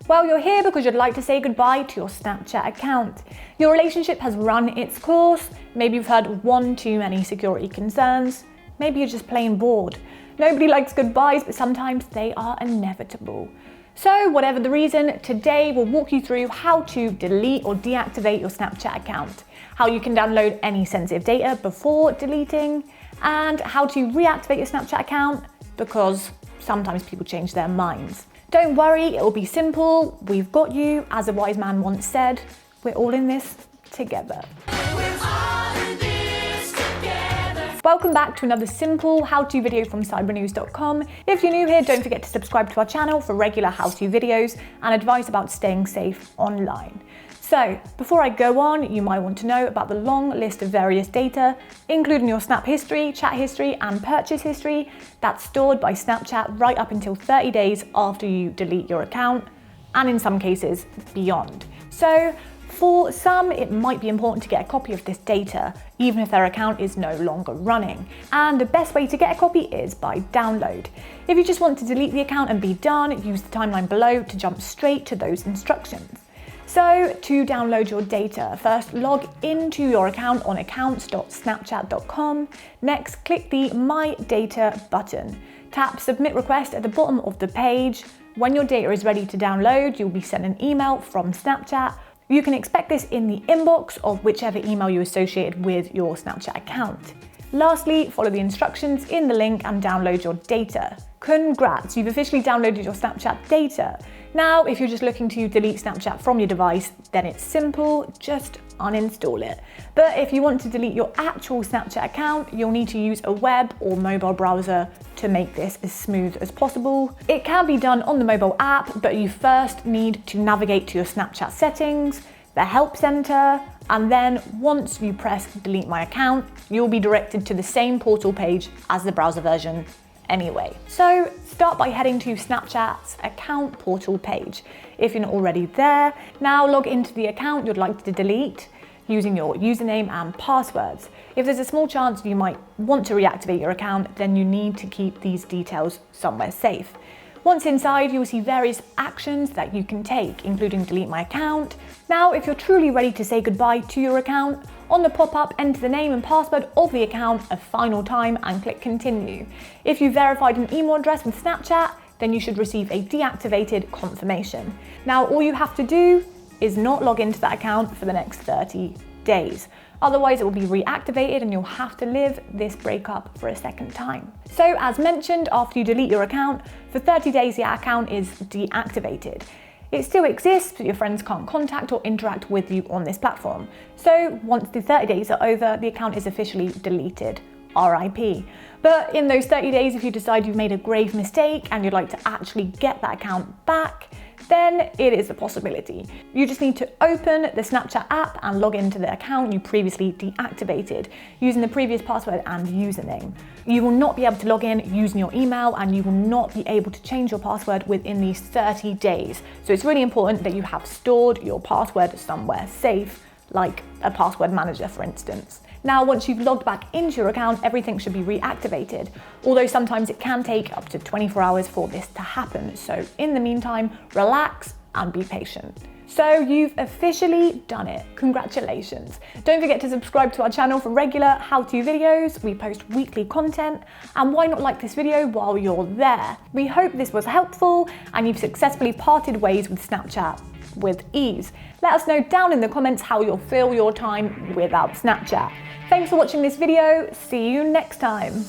Well, you're here because you'd like to say goodbye to your Snapchat account. Your relationship has run its course. Maybe you've heard one too many security concerns. Maybe you're just plain bored. Nobody likes goodbyes, but sometimes they are inevitable. So whatever the reason, today we'll walk you through how to delete or deactivate your Snapchat account, how you can download any sensitive data before deleting, and how to reactivate your Snapchat account because sometimes people change their minds. Don't worry, it'll be simple. We've got you. As a wise man once said, we're all in this together. Welcome back to another simple how-to video from Cybernews.com. If you're new here, don't forget to subscribe to our channel for regular how-to videos and advice about staying safe online. So, before I go on, you might want to know about the long list of various data, including your Snap history, chat history, and purchase history that's stored by Snapchat right up until 30 days after you delete your account, and in some cases, beyond. So, for some, it might be important to get a copy of this data, even if their account is no longer running. And the best way to get a copy is by download. If you just want to delete the account and be done, use the timeline below to jump straight to those instructions. So, to download your data, first log into your account on accounts.snapchat.com. Next, click the My Data button. Tap Submit Request at the bottom of the page. When your data is ready to download, you'll be sent an email from Snapchat. You can expect this in the inbox of whichever email you associated with your Snapchat account. Lastly, follow the instructions in the link and download your data. Congrats, you've officially downloaded your Snapchat data. Now, if you're just looking to delete Snapchat from your device, then it's simple, just uninstall it. But if you want to delete your actual Snapchat account, you'll need to use a web or mobile browser to make this as smooth as possible. It can be done on the mobile app, but you first need to navigate to your Snapchat settings, the help center, and then once you press delete my account, you'll be directed to the same portal page as the browser version anyway. So start by heading to Snapchat's account portal page. If you're not already there, now log into the account you'd like to delete using your username and passwords. If there's a small chance you might want to reactivate your account, then you need to keep these details somewhere safe. Once inside, you will see various actions that you can take, including delete my account. Now, if you're truly ready to say goodbye to your account, on the pop-up, enter the name and password of the account a final time and click continue. If you verified an email address with Snapchat, then you should receive a deactivated confirmation. Now, all you have to do is not log into that account for the next 30 days. Otherwise, it will be reactivated and you'll have to live this breakup for a second time. So as mentioned, after you delete your account, for 30 days, your account is deactivated. It still exists, but your friends can't contact or interact with you on this platform. So once the 30 days are over, the account is officially deleted. RIP. But in those 30 days, if you decide you've made a grave mistake and you'd like to actually get that account back, then it is a possibility. You just need to open the Snapchat app and log into the account you previously deactivated using the previous password and username. You will not be able to log in using your email and you will not be able to change your password within these 30 days. So it's really important that you have stored your password somewhere safe, like a password manager, for instance. Now, once you've logged back into your account, everything should be reactivated, although sometimes it can take up to 24 hours for this to happen. So in the meantime, relax and be patient. So you've officially done it. Congratulations. Don't forget to subscribe to our channel for regular how-to videos. We post weekly content, and why not like this video while you're there? We hope this was helpful and you've successfully parted ways with Snapchat with ease. Let us know down in the comments how you'll fill your time without Snapchat. Thanks for watching this video. See you next time.